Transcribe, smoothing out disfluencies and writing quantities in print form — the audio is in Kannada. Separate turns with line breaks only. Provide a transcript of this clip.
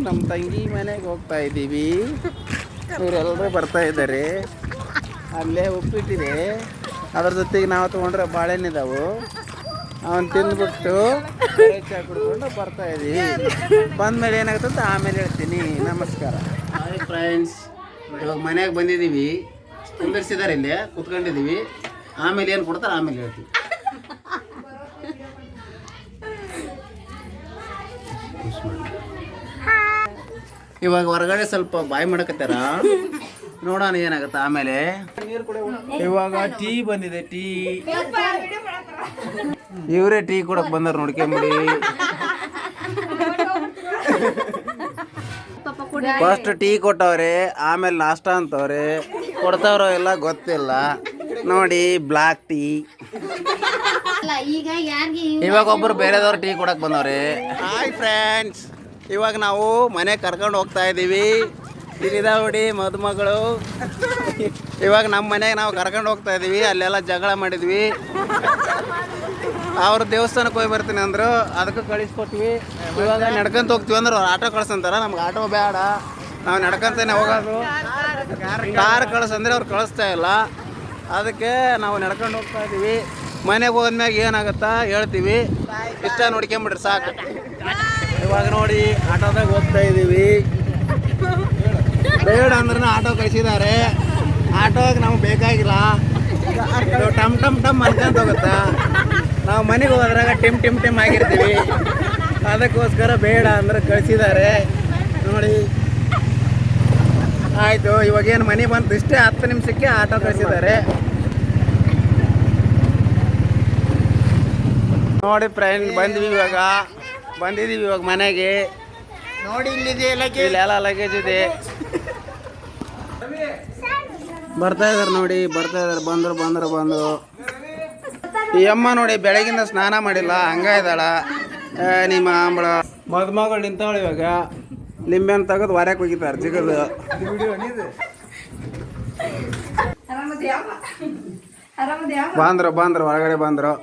ನಮ್ಮ ತಂಗಿ ಮನೆಗೆ ಹೋಗ್ತಾ ಇದ್ದೀವಿ. ಇವರೆಲ್ಲರೂ ಬರ್ತಾ ಇದ್ದಾರೆ. ಅಲ್ಲೇ ಉಪ್ಪಿಟ್ಟಿದೆ, ಅದ್ರ ಜೊತೆಗೆ ನಾವು ತೊಗೊಂಡ್ರೆ ಬಾಳೆಹಣ್ಣಿದಾವು. ಅವನು ತಿಂದ್ಬಿಟ್ಟು ಚಾ ಕುಡ್ಕೊಂಡು ಬರ್ತಾ ಇದ್ದೀವಿ. ಬಂದಮೇಲೆ ಏನಾಗುತ್ತೆ ಆಮೇಲೆ ಹೇಳ್ತೀನಿ. ನಮಸ್ಕಾರ. ಹಾಯ್ ಫ್ರೆಂಡ್ಸ್, ಇವಾಗ ಮನೆಗೆ ಬಂದಿದ್ದೀವಿ. ಕುಂದರ್ಸಿದ್ದಾರೆ, ಇಲ್ಲೇ ಕುತ್ಕೊಂಡಿದ್ದೀವಿ. ಆಮೇಲೆ ಏನು ಕೊಡ್ತಾರೆ ಆಮೇಲೆ ಹೇಳ್ತೀವಿ. ಇವಾಗ ಹೊರಗಡೆ ಸ್ವಲ್ಪ ಬಾಯಿ ಮಾಡಕತ್ತಾರ, ನೋಡೋಣ ಏನಾಗುತ್ತೆ ಆಮೇಲೆ. ಇವಾಗ ಟೀ ಬಂದಿದೆ. ಟೀ ಇವರೇ ಟೀ ಕೊಡಕ್ ಬಂದಾರ, ನೋಡ್ಕೊಂಬಿಡಿ. ಫಸ್ಟ್ ಟೀ ಕೊಟ್ಟವ್ರೆ, ಆಮೇಲೆ ನಾಷ್ಟ ಅಂತವ್ರೆ. ಕೊಡ್ತಾವ್ರೋ ಎಲ್ಲ ಗೊತ್ತಿಲ್ಲ ನೋಡಿ. Black tea. ಇವಾಗ ಒಬ್ರು ಬೇರೆದವ್ರು ಟೀ ಕೊಡಕ್ ಬಂದವ್ರೆ. ಹಾಯ್ ಫ್ರೆಂಡ್ಸ್, ಇವಾಗ ನಾವು ಮನೆ ಕರ್ಕೊಂಡು ಹೋಗ್ತಾ ಇದ್ದೀವಿ. ಇಲ್ಲಿದ ನೋಡಿ ಮದುಮಗಳು. ಇವಾಗ ನಮ್ಮ ಮನೆಗೆ ನಾವು ಕರ್ಕೊಂಡು ಹೋಗ್ತಾ ಇದ್ದೀವಿ. ಅಲ್ಲೆಲ್ಲ ಜಗಳ ಮಾಡಿದ್ವಿ. ಅವ್ರ ದೇವಸ್ಥಾನಕ್ಕೆ ಹೋಗಿ ಬರ್ತೀನಿ ಅಂದರು, ಅದಕ್ಕೆ ಕಳಿಸ್ಕೊಟ್ವಿ. ಇವಾಗ ನಡ್ಕೊಂತ ಹೋಗ್ತೀವಿ ಅಂದ್ರೆ ಅವ್ರು ಆಟೋ ಕಳ್ಸಂತಾರ. ನಮ್ಗೆ ಆಟೋ ಬೇಡ, ನಾವು ನಡ್ಕೊಂತಾನೆ ಹೋಗೋದು. ಕಾರ್ ಕಳ್ಸಂದ್ರೆ ಅವ್ರು ಕಳಿಸ್ತಾ ಇಲ್ಲ, ಅದಕ್ಕೆ ನಾವು ನಡ್ಕೊಂಡು ಹೋಗ್ತಾ ಇದ್ದೀವಿ. ಮನೆಗೆ ಹೋದ್ಮ್ಯಾಗ ಏನಾಗುತ್ತಾ ಹೇಳ್ತೀವಿ. ಇಷ್ಟ ನೋಡ್ಕೊಂಬಿಡ್ರಿ ಸಾಕು. ಇವಾಗ ನೋಡಿ ಆಟೋದಾಗ ಹೋಗ್ತಾ ಇದ್ದೀವಿ. ಬೇಡ ಅಂದ್ರೆ ಆಟೋ ಕಳಿಸಿದ್ದಾರೆ. ಆಟೋಗೆ ನಮ್ಗೆ ಬೇಕಾಗಿಲ್ಲ. ಇದು ಟಮ್ ಟಮ್ ಟಮ್ ಅನ್ಕೊಂತ ಹೋಗುತ್ತಾ. ನಾವು ಮನೆಗೆ ಹೋದ್ರಾಗ ಟಿಮ್ ಟಿಮ್ ಟಿಮ್ ಆಗಿರ್ತೀವಿ. ಅದಕ್ಕೋಸ್ಕರ ಬೇಡ ಅಂದ್ರೆ ಕಳಿಸಿದ್ದಾರೆ ನೋಡಿ. ಆಯಿತು, ಇವಾಗೇನು ಮನೆ ಬಂತು, ಇಷ್ಟೇ 10 ನಿಮಿಷಕ್ಕೆ ಆಟೋ ಕಳಿಸಿದ್ದಾರೆ ನೋಡಿ. ಫ್ರೆಂಡ್ ಬಂದಿದ್ದೀವಿ ಇವಾಗ ಮನೆಗೆ ನೋಡಿ. ಇಲ್ಲೆಲ್ಲ ಲಗೇಜ್ ಇದೆ. ಬರ್ತಾ ಇದಾರೆ ನೋಡಿ, ಬರ್ತಾ ಇದಾರೆ. ಬಂದರು. ಈ ಅಮ್ಮ ನೋಡಿ ಬೆಳಗಿಂದ ಸ್ನಾನ ಮಾಡಿಲ್ಲ, ಹಂಗ ಇದ್ದಾಳ. ನಿಮ್ಮ ಅಂಬಳ ಮದುಮಗಳು ನಿಂತವಳು. ಇವಾಗ ಲಿಂಬೆನ ತೆಗೆದು ವಾರಕ್ಕೆ ಹೋಗಿದ್ದಾರೆ ಜಿಗದು. ಬಂದ್ರು ಹೊರಗಡೆ ಬಂದರು.